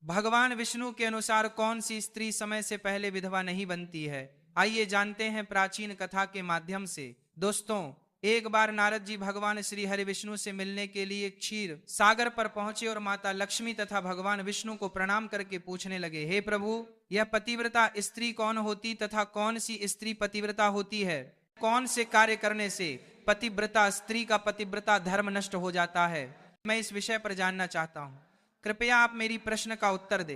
भगवान विष्णु के अनुसार कौन सी स्त्री समय से पहले विधवा नहीं बनती है? आइए जानते हैं प्राचीन कथा के माध्यम से। दोस्तों, एक बार नारद जी भगवान श्री हरि विष्णु से मिलने के लिए क्षीर सागर पर पहुंचे और माता लक्ष्मी तथा भगवान विष्णु को प्रणाम करके पूछने लगे, हे प्रभु, यह पतिव्रता स्त्री कौन होती तथा कौन सी स्त्री पतिव्रता होती है? कौन से कार्य करने से पतिव्रता स्त्री का पतिव्रता धर्म नष्ट हो जाता है? मैं इस विषय पर जानना चाहता हूं, कृपया आप मेरी प्रश्न का उत्तर दे।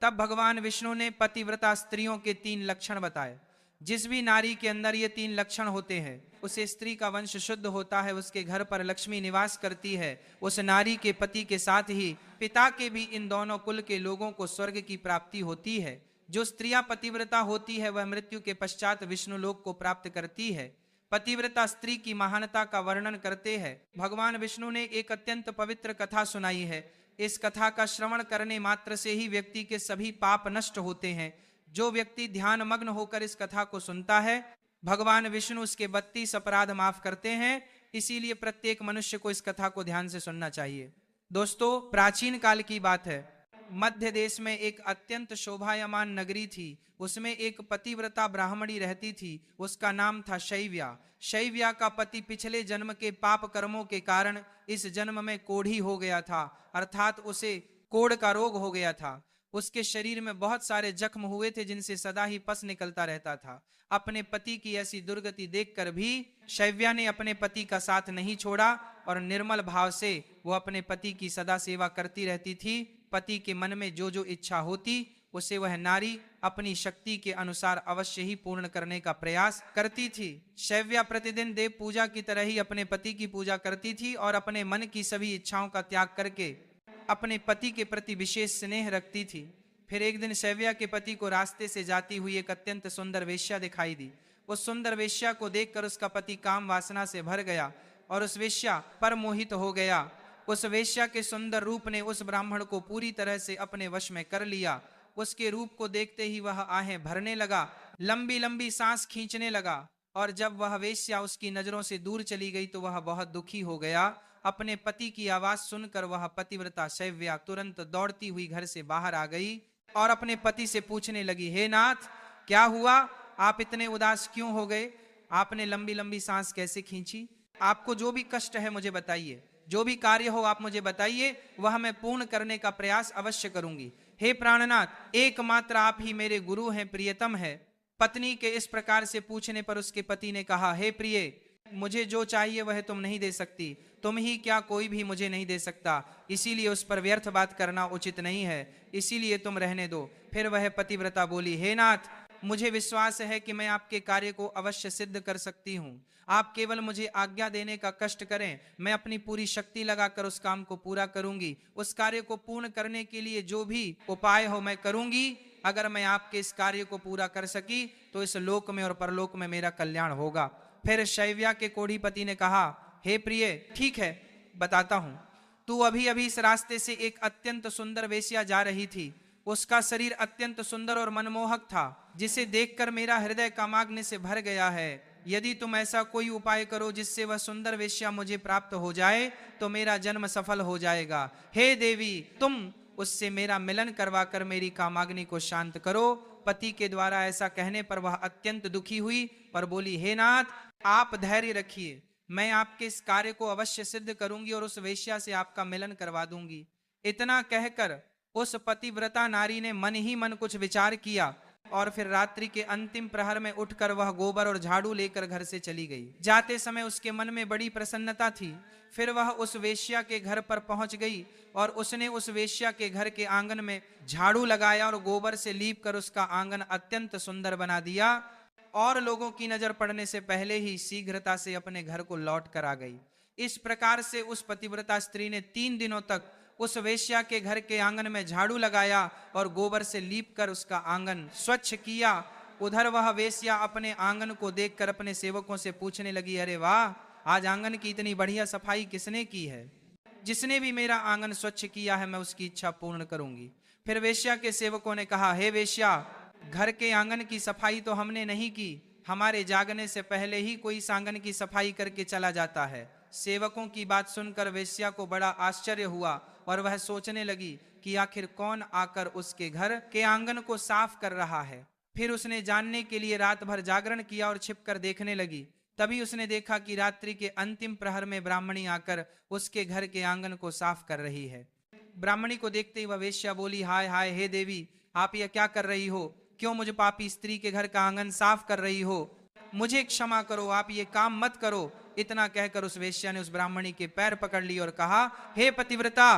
तब भगवान विष्णु ने पतिव्रता स्त्रियों के 3 लक्षण बताए। जिस भी नारी के अंदर ये 3 लक्षण होते हैं, उसे स्त्री का वंश शुद्ध होता है, उसके घर पर लक्ष्मी निवास करती है, उस नारी के पति के साथ ही पिता के भी इन दोनों कुल के लोगों को स्वर्ग की प्राप्ति होती है। जो स्त्रियां पतिव्रता होती है वह मृत्यु के पश्चात विष्णु लोक को प्राप्त करती है। पतिव्रता स्त्री की महानता का वर्णन करते हैं भगवान विष्णु ने एक अत्यंत पवित्र कथा सुनाई है। इस कथा का श्रवण करने मात्र से ही व्यक्ति के सभी पाप नष्ट होते हैं। जो व्यक्ति ध्यान मग्न होकर इस कथा को सुनता है, भगवान विष्णु उसके 32 अपराध माफ करते हैं। इसीलिए प्रत्येक मनुष्य को इस कथा को ध्यान से सुनना चाहिए। दोस्तों, प्राचीन काल की बात है। मध्य देश में एक अत्यंत शोभायमान नगरी थी। उसमें एक पतिव्रता ब्राह्मणी रहती थी। उसका नाम था शैव्या। शैव्या का पति पिछले जन्म के पाप कर्मों के कारण इस जन्म में कोढ़ी हो गया था, अर्थात उसे कोढ़ का रोग हो गया था। उसके शरीर में बहुत सारे जख्म हुए थे जिनसे सदा ही पस निकलता रहता था। अपने पति की ऐसी दुर्गति देखकर भी शैव्या ने अपने पति का साथ नहीं छोड़ा और निर्मल भाव से वो अपने पति की सदा सेवा करती रहती थी। पति के मन में जो जो इच्छा होती उसे वह नारी अपनी शक्ति के अनुसार अवश्य ही पूर्ण करने का प्रयास करती थी। शैव्या प्रतिदिन देव पूजा की तरह ही अपने पति की पूजा करती थी और अपने मन की सभी इच्छाओं का त्याग करके अपने पति के प्रति विशेष स्नेह रखती थी। फिर एक दिन शैव्या के पति को रास्ते से जाती हुई एक अत्यंत सुंदर वेश्या दिखाई दी। उस सुंदर वेश्या को देखकर उसका पति काम वासना से भर गया और उस वेश्या पर मोहित हो गया। उस वेश्या के सुंदर रूप ने उस ब्राह्मण को पूरी तरह से अपने वश में कर लिया। उसके रूप को देखते ही वह आहें भरने लगा, लंबी लंबी सांस खींचने लगा और जब वह वेश्या उसकी नजरों से दूर चली गई तो वह बहुत दुखी हो गया। अपने पति की आवाज सुनकर वह पतिव्रता शैव्या तुरंत दौड़ती हुई घर से बाहर आ गई और अपने पति से पूछने लगी, हे नाथ, क्या हुआ? आप इतने उदास क्यों हो गए? आपने लंबी लंबी सांस कैसे खींची? आपको जो भी कष्ट है मुझे बताइए, जो भी कार्य हो आप मुझे बताइए, वह मैं पूर्ण करने का प्रयास अवश्य करूंगी। हे प्राणनाथ, एकमात्र आप ही मेरे गुरु हैं, प्रियतम है। पत्नी के इस प्रकार से पूछने पर उसके पति ने कहा, हे प्रिय, मुझे जो चाहिए वह तुम नहीं दे सकती, तुम ही क्या कोई भी मुझे नहीं दे सकता, इसीलिए उस पर व्यर्थ बात करना उचित नहीं है, इसीलिए तुम रहने दो। फिर वह पतिव्रता बोली, हे नाथ, मुझे विश्वास है कि मैं आपके कार्य को अवश्य सिद्ध कर सकती हूँ। आप केवल मुझे आज्ञा देने का कष्ट करें, मैं अपनी पूरी शक्ति लगाकर उस काम को पूरा करूंगी। उस कार्य को पूर्ण करने के लिए जो भी उपाय हो मैं करूंगी। अगर मैं आपके इस कार्य को पूरा कर सकी तो इस लोक में और परलोक में मेरा कल्याण होगा। फिर शैव्या के कोढ़ीपति ने कहा, हे प्रिय, ठीक है, बताता हूं। तू अभी अभी इस रास्ते से एक अत्यंत सुंदर वेश्या जा रही थी। उसका शरीर अत्यंत सुंदर और मनमोहक था, जिसे देखकर मेरा हृदय कामाग्नि से भर गया है। यदि तुम ऐसा कोई उपाय करो जिससे वह सुंदर वेश्या मुझे प्राप्त हो जाए तो मेरा जन्म सफल हो जाएगा। हे देवी, तुम उससे मेरा मिलन करवाकर मेरी कामाग्नि को शांत करो। पति के द्वारा ऐसा कहने पर वह अत्यंत दुखी हुई और बोली, हे नाथ, आप धैर्य रखिए, मैं आपके इस कार्य को अवश्य सिद्ध करूंगी और उस वेश्या से आपका मिलन करवा दूंगी। इतना कहकर उस पतिव्रता नारी ने मन ही मन कुछ विचार किया और फिर रात्रि के अंतिम प्रहर में उठकर वह गोबर और झाड़ू लेकर घर से चली गई। जाते समय उसके मन में बड़ी प्रसन्नता थी। फिर वह उस वेश्या के घर पर पहुंच गई और उसने उस वेश्या के घर के आंगन में झाड़ू लगाया और गोबर से लीप कर उसका आंगन अत्यंत सुंदर बना दिया और लोगों की नजर पड़ने से पहले ही शीघ्रता से अपने घर को लौट कर आ गई। इस प्रकार से उस पतिव्रता स्त्री ने 3 दिनों तक उस वेश्या के घर के आंगन में झाड़ू लगाया और गोबर से लीप कर उसका आंगन स्वच्छ किया। उधर वह वेश्या अपने आंगन को देखकर अपने सेवकों से पूछने लगी, अरे वाह, आज आंगन की इतनी बढ़िया सफाई किसने की है? जिसने भी मेरा आंगन स्वच्छ किया है मैं उसकी इच्छा पूर्ण करूंगी। फिर वेश्या के सेवकों ने कहा, हे वेश्या, घर के आंगन की सफाई तो हमने नहीं की, हमारे जागने से पहले ही कोई इस आंगन की सफाई करके चला जाता है। सेवकों की बात सुनकर वेश्या को बड़ा आश्चर्य हुआ और वह सोचने लगी कि आखिर कौन आकर उसके घर के आंगन को साफ कर रहा है। फिर उसने जानने के लिए रात भर जागरण किया और छिपकर देखने लगी। तभी उसने देखा कि रात्रि के अंतिम प्रहर में ब्राह्मणी आकर उसके घर के आंगन को साफ कर रही है। ब्राह्मणी को देखते ही वह वेश्या बोली, हाय हाय, हे देवी, आप यह क्या कर रही हो? क्यों मुझ पापी स्त्री के घर का आंगन साफ कर रही हो? मुझे क्षमा करो, आप ये काम मत करो। इतना कहकर उस वेश्या ने उस ब्राह्मणी के पैर पकड़ लिए और कहा, हे पतिव्रता,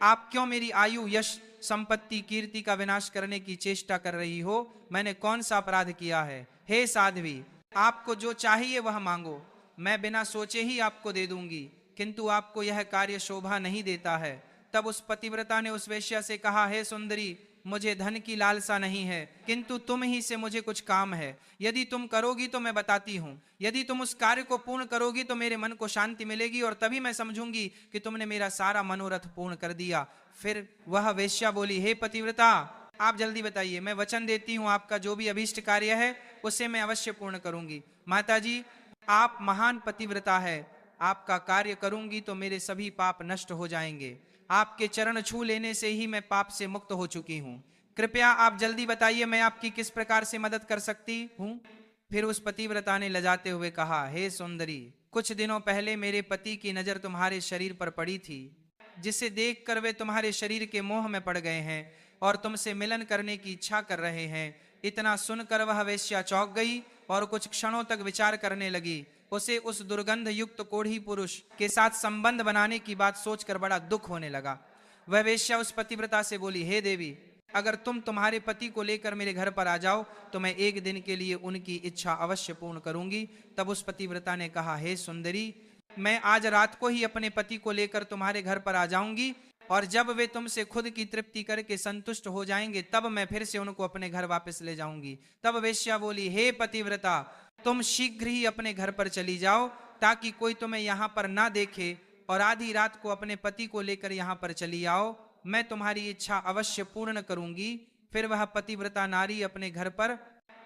आप क्यों मेरी आयु, यश, संपत्ति, कीर्ति का विनाश करने की चेष्टा कर रही हो? मैंने कौन सा अपराध किया है? हे साध्वी, आपको जो चाहिए वह मांगो, मैं बिना सोचे ही आपको दे दूंगी, किंतु आपको यह कार्य शोभा नहीं देता है। तब उस पतिव्रता ने उस वेश्या से कहा, हे सुंदरी, मुझे धन की लालसा नहीं है, किंतु तुम ही से मुझे कुछ काम है। यदि तुम करोगी तो मैं बताती हूँ। यदि तुम उस कार्य को पूर्ण करोगी तो मेरे मन को शांति मिलेगी और तभी मैं समझूंगी कि तुमने मेरा सारा मनोरथ पूर्ण कर दिया। फिर वह वेश्या बोली, हे पतिव्रता, आप जल्दी बताइए, मैं वचन देती हूँ आपका जो भी अभीष्ट कार्य है उसे मैं अवश्य पूर्ण करूंगी। माताजी, आप महान पतिव्रता है, आपका कार्य करूंगी तो मेरे सभी पाप नष्ट हो जाएंगे। आपके चरण छू लेने से ही मैं पाप से मुक्त हो चुकी हूँ। कृपया आप जल्दी बताइए मैं आपकी किस प्रकार से मदद कर सकती हूँ। फिर उस पतिव्रता ने लजाते हुए कहा, हे सुंदरी, कुछ दिनों पहले मेरे पति की नजर तुम्हारे शरीर पर पड़ी थी, जिसे देखकर वे तुम्हारे शरीर के मोह में पड़ गए हैं और तुमसे मिलन करने की इच्छा कर रहे हैं। इतना सुनकर वह वेश्या चौंक गई और कुछ क्षणों तक विचार करने लगी। उसे उस दुर्गंध युक्त कोढ़ी पुरुष के साथ संबंध बनाने की बात सोचकर बड़ा दुख होने लगा। वह वेश्या उस पतिव्रता से बोली, हे देवी, अगर तुम तुम्हारे पति को लेकर मेरे घर पर आ जाओ तो मैं एक दिन के लिए उनकी इच्छा अवश्य पूर्ण करूंगी। तब उस पतिव्रता ने कहा, हे सुंदरी, मैं आज रात को ही अपने पति को लेकर तुम्हारे घर पर आ जाऊंगी और जब वे तुमसे खुद की तृप्ति करके संतुष्ट हो जाएंगे तब मैं फिर से उनको अपने घर वापस ले जाऊंगी। तब वेश्या बोली, हे पतिव्रता, तुम शीघ्र ही अपने घर पर चली जाओ ताकि कोई तुम्हें यहाँ पर ना देखे और आधी रात को अपने पति को लेकर यहाँ पर चली आओ, मैं तुम्हारी इच्छा अवश्य पूर्ण करूंगी। फिर वह पतिव्रता नारी अपने घर पर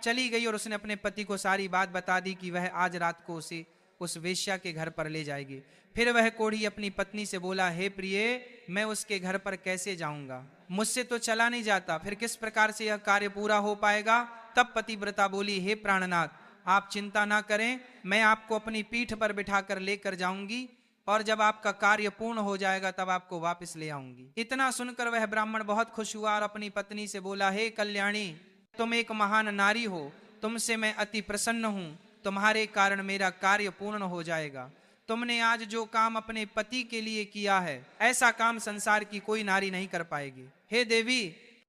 चली गई और उसने अपने पति को सारी बात बता दी कि वह आज रात को उसे उस वेश्या के घर पर ले जाएगी। फिर वह कोढ़ी अपनी पत्नी से बोला, हे प्रिय, मैं उसके घर पर कैसे जाऊंगा? मुझसे तो चला नहीं जाता, फिर किस प्रकार से यह कार्य पूरा हो पाएगा? तब पतिव्रता बोली, हे प्राणनाथ, आप चिंता ना करें, मैं आपको अपनी पीठ पर बिठाकर लेकर जाऊंगी और जब आपका कार्य पूर्ण हो जाएगा तब आपको वापस ले आऊंगी। इतना सुनकर वह ब्राह्मण बहुत खुश हुआ और अपनी पत्नी से बोला, हे कल्याणी, तुम एक महान नारी हो, तुमसे मैं अति प्रसन्न हूं, तुम्हारे कारण मेरा कार्य पूर्ण हो जाएगा। तुमने आज जो काम अपने पति के लिए किया है ऐसा काम संसार की कोई नारी नहीं कर पाएगी। हे देवी,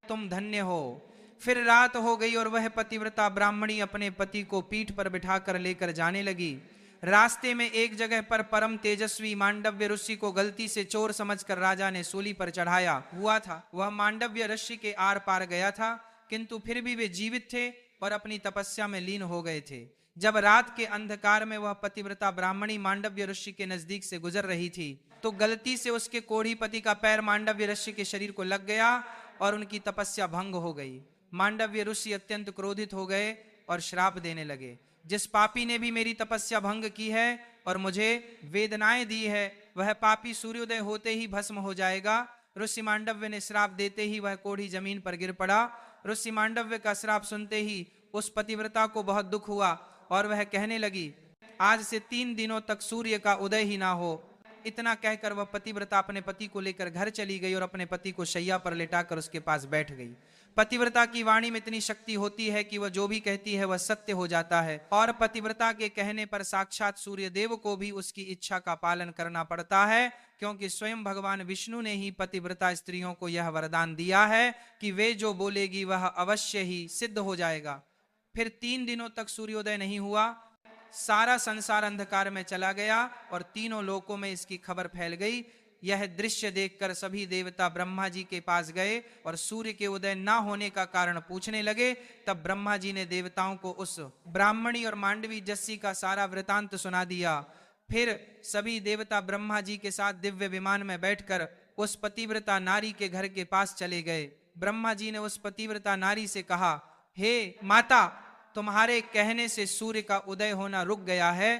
तुम धन्य हो। फिर रात हो गई और वह पतिव्रता ब्राह्मणी अपने पति को पीठ पर बिठाकर लेकर जाने लगी। रास्ते में एक जगह पर परम तेजस्वी मांडव्य ऋषि को गलती से चोर समझकर राजा ने सूली पर चढ़ाया हुआ था। वह मांडव्य ऋषि के आर पार गया था, किंतु फिर भी वे जीवित थे और अपनी तपस्या में लीन हो गए थे। जब रात के अंधकार में वह पतिव्रता ब्राह्मणी मांडव्य ऋषि के नजदीक से गुजर रही थी तो गलती से उसके कोढ़ी पति का पैर मांडव्य ऋषि के शरीर को लग गया और उनकी तपस्या भंग हो गई। मांडव्य ऋषि अत्यंत क्रोधित हो गए और श्राप देने लगे, जिस पापी ने भी मेरी तपस्या भंग की है और मुझे वेदनाएं दी है वह पापी सूर्योदय होते ही भस्म हो जाएगा। ऋषि मांडव्य ने श्राप देते ही वह कोढ़ी जमीन पर गिर पड़ा। ऋषि मांडव्य का श्राप सुनते ही उस पतिव्रता को बहुत दुख हुआ और वह कहने लगी, आज से 3 दिनों तक सूर्य का उदय ही ना हो। इतना कहकर वह पतिव्रता अपने पति को लेकर घर चली गई और अपने पति को शैया पर लेटाकर उसके पास बैठ गई। पतिव्रता की वाणी में इतनी शक्ति होती है कि वह जो भी कहती है वह सत्य हो जाता है और पतिव्रता के कहने पर साक्षात सूर्य देव को भी उसकी इच्छा का पालन करना पड़ता है, क्योंकि स्वयं भगवान विष्णु ने ही पतिव्रता स्त्रियों को यह वरदान दिया है कि वे जो बोलेगी वह अवश्य ही सिद्ध हो जाएगा। फिर 3 दिनों तक सूर्योदय नहीं हुआ, सारा संसार अंधकार में चला गया और तीनों लोकों में इसकी खबर फैल गई। यह दृश्य देखकर सभी देवता ब्रह्मा जी के पास गए और सूर्य के उदय न होने का कारण पूछने लगे। तब ब्रह्मा जी ने देवताओं को उस ब्राह्मणी और मांडवी जस्सी का सारा वृतांत सुना दिया। फिर सभी देवता ब्रह्मा जी के साथ दिव्य विमान में बैठकर उस पतिव्रता नारी के घर के पास चले गए। ब्रह्मा जी ने उस पतिव्रता नारी से कहा, हे माता, तुम्हारे कहने से सूर्य का उदय होना रुक गया है,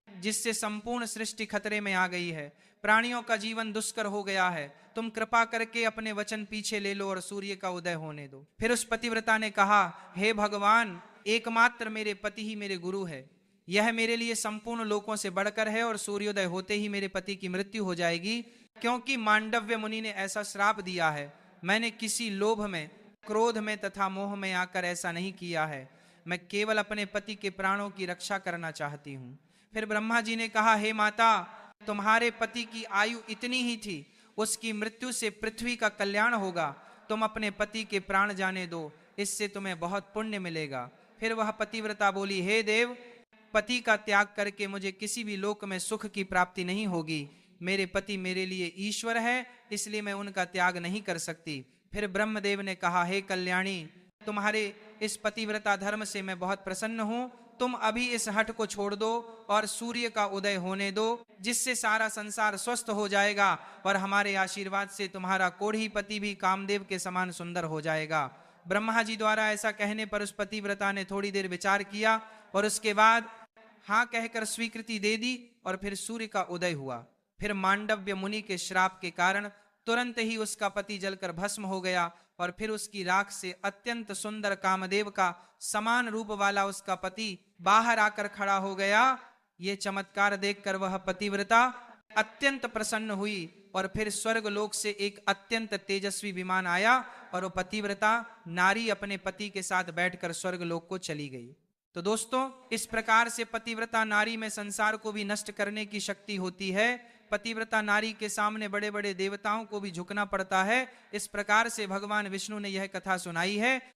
जिससे संपूर्ण सृष्टि खतरे में आ गई है। प्राणियों का जीवन दुष्कर हो गया है। तुम कृपा करके अपने वचन पीछे ले लो और सूर्य का उदय होने दो। फिर उस पतिव्रता ने कहा, हे भगवान, एकमात्र मेरे पति ही मेरे गुरु है। यह मेरे लिए संपूर्ण लोकों से बढ़कर है और सूर्योदय होते ही मेरे पति की मृत्यु हो जाएगी, क्योंकि मांडव्य मुनि ने ऐसा श्राप दिया है। मैंने किसी लोभ में, क्रोध में तथा मोह में आकर ऐसा नहीं किया है। मैं केवल अपने पति के प्राणों की रक्षा करना चाहती हूँ। फिर ब्रह्मा जी ने कहा, हे माता, तुम्हारे पति की आयु इतनी ही थी, उसकी मृत्यु से पृथ्वी का कल्याण होगा। तुम अपने पति के प्राण जाने दो, इससे तुम्हें बहुत पुण्य मिलेगा। फिर वह पतिव्रता बोली, हे देव, पति का त्याग करके मुझे किसी भी लोक में सुख की प्राप्ति नहीं होगी। मेरे पति मेरे लिए ईश्वर है, इसलिए मैं उनका त्याग नहीं कर सकती। फिर ब्रह्मदेव ने कहा, हे कल्याणी, तुम्हारे इस पतिव्रता धर्म से मैं बहुत प्रसन्न हूं। तुम अभी इस हठ को छोड़ दो और सूर्य का उदय होने दो, जिससे सारा संसार स्वस्थ हो जाएगा और हमारे आशीर्वाद से तुम्हारा कोढ़ी पति भी कामदेव के समान सुंदर हो जाएगा। ब्रह्मा जी द्वारा ऐसा कहने पर उस पतिव्रता ने थोड़ी देर विचार किया और उसके बाद हाँ कहकर स्वीकृति दे दी और फिर सूर्य का उदय हुआ। फिर मांडव्य मुनि के श्राप के कारण तुरंत ही उसका पति जलकर भस्म हो गया और फिर उसकी राख से अत्यंत सुंदर कामदेव का समान रूप वाला उसका पति बाहर आकर खड़ा हो गया। ये चमत्कार देखकर वह पतिव्रता अत्यंत प्रसन्न हुई और फिर स्वर्ग लोक से एक अत्यंत तेजस्वी विमान आया और वो पतिव्रता नारी अपने पति के साथ बैठकर स्वर्ग लोक को चली गई। तो दोस्तों, इस प्रकार से पतिव्रता नारी में संसार को भी नष्ट करने की शक्ति होती है। पतिव्रता नारी के सामने बड़े बड़े देवताओं को भी झुकना पड़ता है। इस प्रकार से भगवान विष्णु ने यह कथा सुनाई है।